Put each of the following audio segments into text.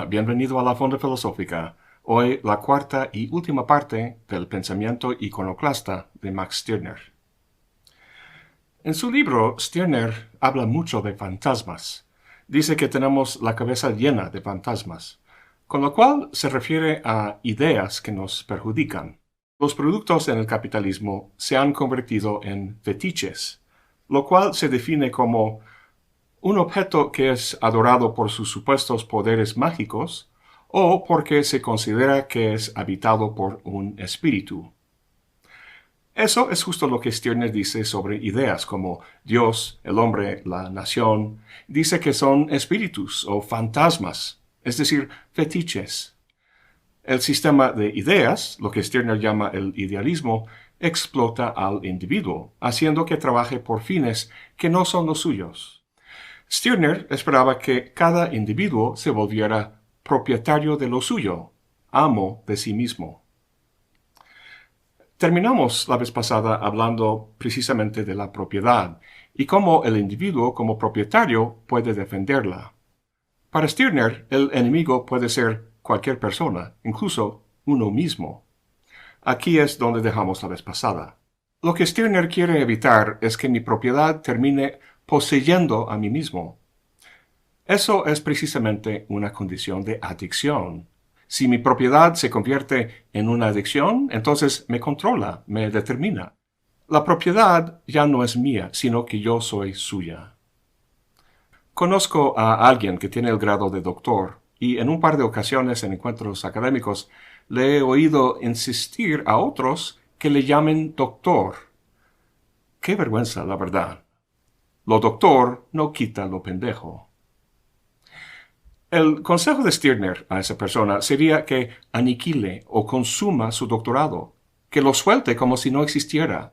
Hola, bienvenido a la Fonda Filosófica. Hoy la cuarta y última parte del pensamiento iconoclasta de Max Stirner. En su libro, Stirner habla mucho de fantasmas. Dice que tenemos la cabeza llena de fantasmas, con lo cual se refiere a ideas que nos perjudican. Los productos en el capitalismo se han convertido en fetiches, lo cual se define como un objeto que es adorado por sus supuestos poderes mágicos o porque se considera que es habitado por un espíritu. Eso es justo lo que Stirner dice sobre ideas como Dios, el hombre, la nación. Dice que son espíritus o fantasmas, es decir, fetiches. El sistema de ideas, lo que Stirner llama el idealismo, explota al individuo, haciendo que trabaje por fines que no son los suyos. Stirner esperaba que cada individuo se volviera propietario de lo suyo, amo de sí mismo. Terminamos la vez pasada hablando precisamente de la propiedad y cómo el individuo como propietario puede defenderla. Para Stirner, el enemigo puede ser cualquier persona, incluso uno mismo. Aquí es donde dejamos la vez pasada. Lo que Stirner quiere evitar es que mi propiedad termine poseyendo a mí mismo. Eso es precisamente una condición de adicción. Si mi propiedad se convierte en una adicción, entonces me controla, me determina. La propiedad ya no es mía, sino que yo soy suya. Conozco a alguien que tiene el grado de doctor y en un par de ocasiones en encuentros académicos le he oído insistir a otros que le llamen doctor. Qué vergüenza, la verdad. Lo doctor no quita lo pendejo. El consejo de Stirner a esa persona sería que aniquile o consuma su doctorado, que lo suelte como si no existiera.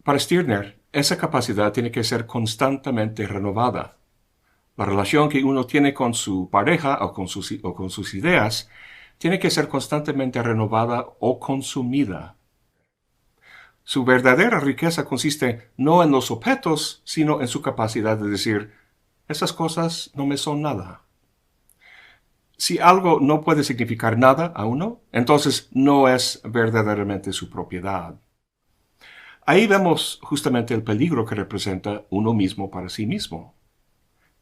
Para Stirner, esa capacidad tiene que ser constantemente renovada. La relación que uno tiene con su pareja o con sus ideas tiene que ser constantemente renovada o consumida. Su verdadera riqueza consiste no en los objetos, sino en su capacidad de decir, esas cosas no me son nada. Si algo no puede significar nada a uno, entonces no es verdaderamente su propiedad. Ahí vemos justamente el peligro que representa uno mismo para sí mismo.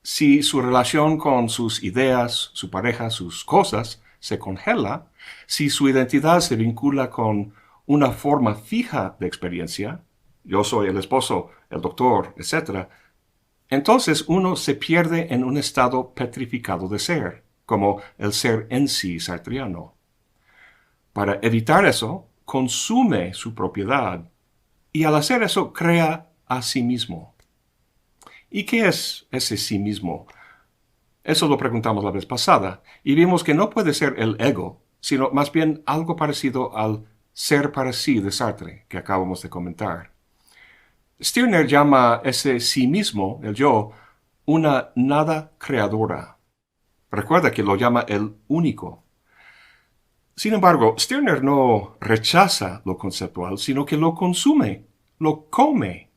Si su relación con sus ideas, su pareja, sus cosas se congela, si su identidad se vincula con una forma fija de experiencia, yo soy el esposo, el doctor, etc., entonces uno se pierde en un estado petrificado de ser, como el ser en sí sartreano. Para evitar eso, consume su propiedad y al hacer eso crea a sí mismo. ¿Y qué es ese sí mismo? Eso lo preguntamos la vez pasada y vimos que no puede ser el ego, sino más bien algo parecido al ser para sí de Sartre que acabamos de comentar. Stirner llama ese sí mismo, el yo, una nada creadora. Recuerda que lo llama el único. Sin embargo, Stirner no rechaza lo conceptual, sino que lo consume, lo come.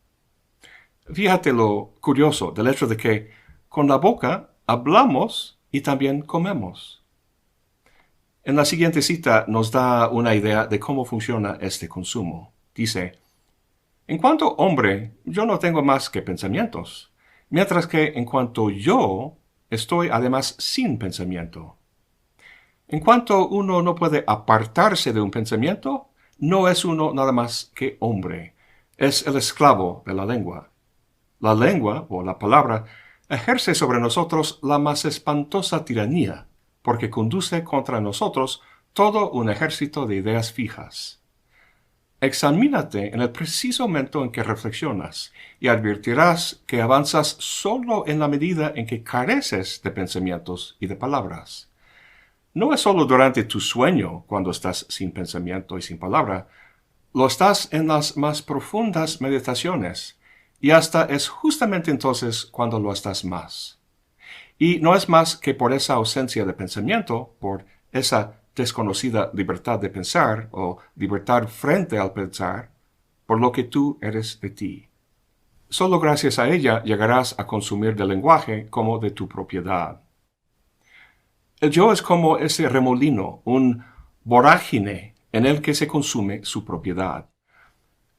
Fíjate lo curioso del hecho de que con la boca hablamos y también comemos. En la siguiente cita nos da una idea de cómo funciona este consumo. Dice, en cuanto hombre, yo no tengo más que pensamientos, mientras que en cuanto yo, estoy además sin pensamiento. En cuanto uno no puede apartarse de un pensamiento, no es uno nada más que hombre, es el esclavo de la lengua. La lengua, o la palabra, ejerce sobre nosotros la más espantosa tiranía, porque conduce contra nosotros todo un ejército de ideas fijas. Examínate en el preciso momento en que reflexionas y advertirás que avanzas solo en la medida en que careces de pensamientos y de palabras. No es solo durante tu sueño cuando estás sin pensamiento y sin palabra, lo estás en las más profundas meditaciones, y hasta es justamente entonces cuando lo estás más. Y no es más que por esa ausencia de pensamiento, por esa desconocida libertad de pensar o libertad frente al pensar, por lo que tú eres de ti. Solo gracias a ella llegarás a consumir del lenguaje como de tu propiedad. El yo es como ese remolino, un vorágine en el que se consume su propiedad.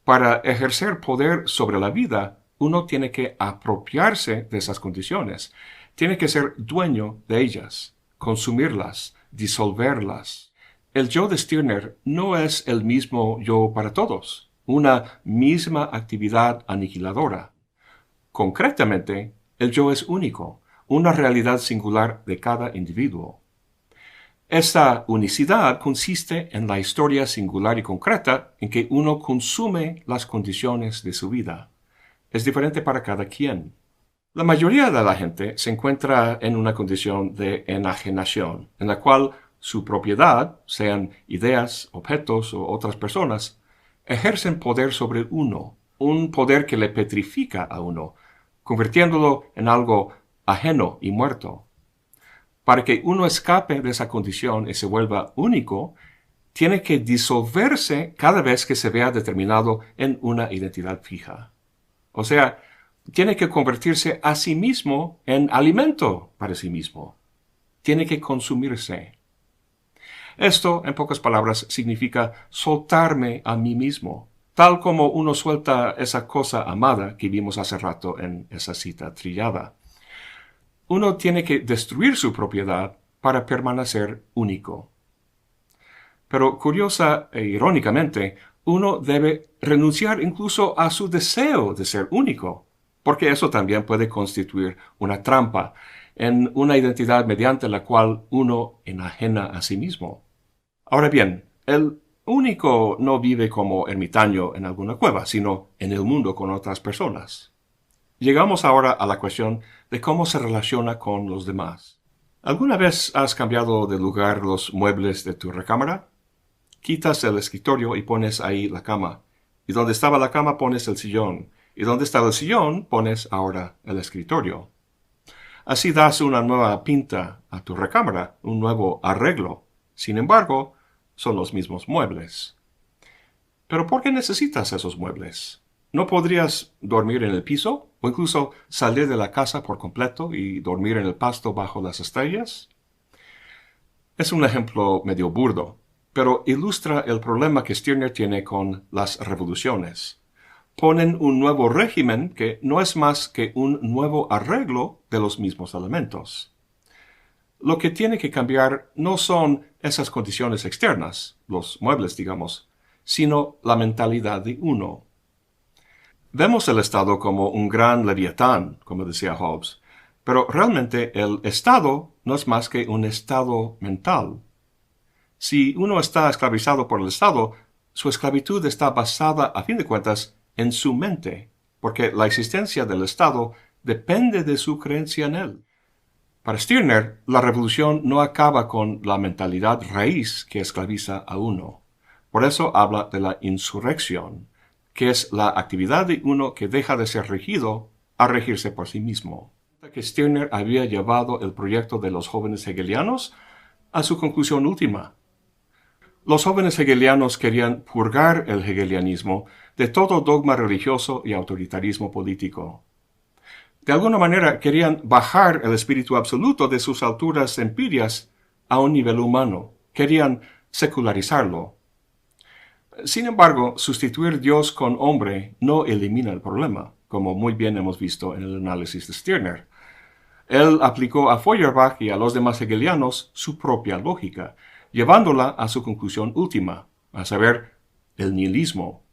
Para ejercer poder sobre la vida, uno tiene que apropiarse de esas condiciones, tiene que ser dueño de ellas, consumirlas, disolverlas. El yo de Stirner no es el mismo yo para todos, una misma actividad aniquiladora. Concretamente, el yo es único, una realidad singular de cada individuo. Esta unicidad consiste en la historia singular y concreta en que uno consume las condiciones de su vida. Es diferente para cada quien. La mayoría de la gente se encuentra en una condición de enajenación, en la cual su propiedad, sean ideas, objetos o otras personas, ejercen poder sobre uno, un poder que le petrifica a uno, convirtiéndolo en algo ajeno y muerto. Para que uno escape de esa condición y se vuelva único, tiene que disolverse cada vez que se vea determinado en una identidad fija. O sea, tiene que convertirse a sí mismo en alimento para sí mismo. Tiene que consumirse. Esto, en pocas palabras, significa soltarme a mí mismo, tal como uno suelta esa cosa amada que vimos hace rato en esa cita trillada. Uno tiene que destruir su propiedad para permanecer único. Pero curiosa e irónicamente, uno debe renunciar incluso a su deseo de ser único, porque eso también puede constituir una trampa en una identidad mediante la cual uno enajena a sí mismo. Ahora bien, el único no vive como ermitaño en alguna cueva, sino en el mundo con otras personas. Llegamos ahora a la cuestión de cómo se relaciona con los demás. ¿Alguna vez has cambiado de lugar los muebles de tu recámara? Quitas el escritorio y pones ahí la cama. Y donde estaba la cama pones el sillón. Y donde estaba el sillón pones ahora el escritorio. Así das una nueva pinta a tu recámara, un nuevo arreglo. Sin embargo, son los mismos muebles. ¿Pero por qué necesitas esos muebles? ¿No podrías dormir en el piso o incluso salir de la casa por completo y dormir en el pasto bajo las estrellas? Es un ejemplo medio burdo, pero ilustra el problema que Stirner tiene con las revoluciones. Ponen un nuevo régimen que no es más que un nuevo arreglo de los mismos elementos. Lo que tiene que cambiar no son esas condiciones externas, los muebles, digamos, sino la mentalidad de uno. Vemos el Estado como un gran leviatán, como decía Hobbes, pero realmente el Estado no es más que un estado mental. Si uno está esclavizado por el Estado, su esclavitud está basada, a fin de cuentas, en su mente, porque la existencia del Estado depende de su creencia en él. Para Stirner, la revolución no acaba con la mentalidad raíz que esclaviza a uno. Por eso habla de la insurrección, que es la actividad de uno que deja de ser regido a regirse por sí mismo. Que Stirner había llevado el proyecto de los jóvenes hegelianos a su conclusión última. Los jóvenes hegelianos querían purgar el hegelianismo de todo dogma religioso y autoritarismo político. De alguna manera querían bajar el espíritu absoluto de sus alturas empíreas a un nivel humano. Querían secularizarlo. Sin embargo, sustituir Dios con hombre no elimina el problema, como muy bien hemos visto en el análisis de Stirner. Él aplicó a Feuerbach y a los demás hegelianos su propia lógica, llevándola a su conclusión última, a saber, el nihilismo.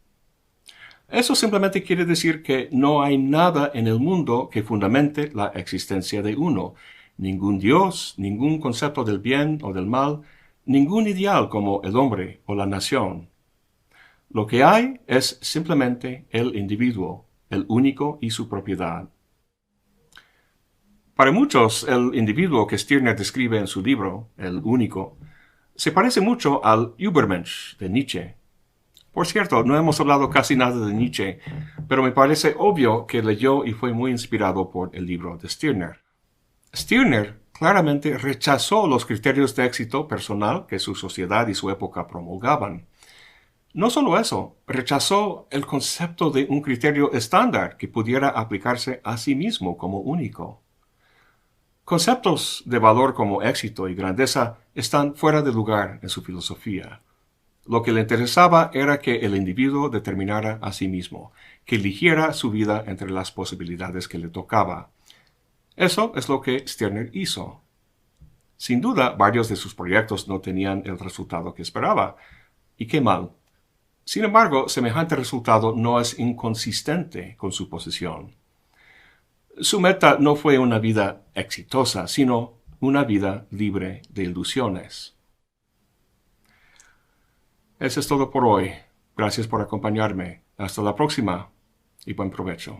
Eso simplemente quiere decir que no hay nada en el mundo que fundamente la existencia de uno, ningún Dios, ningún concepto del bien o del mal, ningún ideal como el hombre o la nación. Lo que hay es simplemente el individuo, el único y su propiedad. Para muchos, el individuo que Stirner describe en su libro, El único, se parece mucho al Übermensch de Nietzsche. Por cierto, no hemos hablado casi nada de Nietzsche, pero me parece obvio que leyó y fue muy inspirado por el libro de Stirner. Stirner claramente rechazó los criterios de éxito personal que su sociedad y su época promulgaban. No solo eso, rechazó el concepto de un criterio estándar que pudiera aplicarse a sí mismo como único. Conceptos de valor como éxito y grandeza están fuera de lugar en su filosofía. Lo que le interesaba era que el individuo determinara a sí mismo, que eligiera su vida entre las posibilidades que le tocaba. Eso es lo que Stirner hizo. Sin duda, varios de sus proyectos no tenían el resultado que esperaba. Y qué mal. Sin embargo, semejante resultado no es inconsistente con su posición. Su meta no fue una vida exitosa, sino una vida libre de ilusiones. Eso es todo por hoy. Gracias por acompañarme. Hasta la próxima y buen provecho.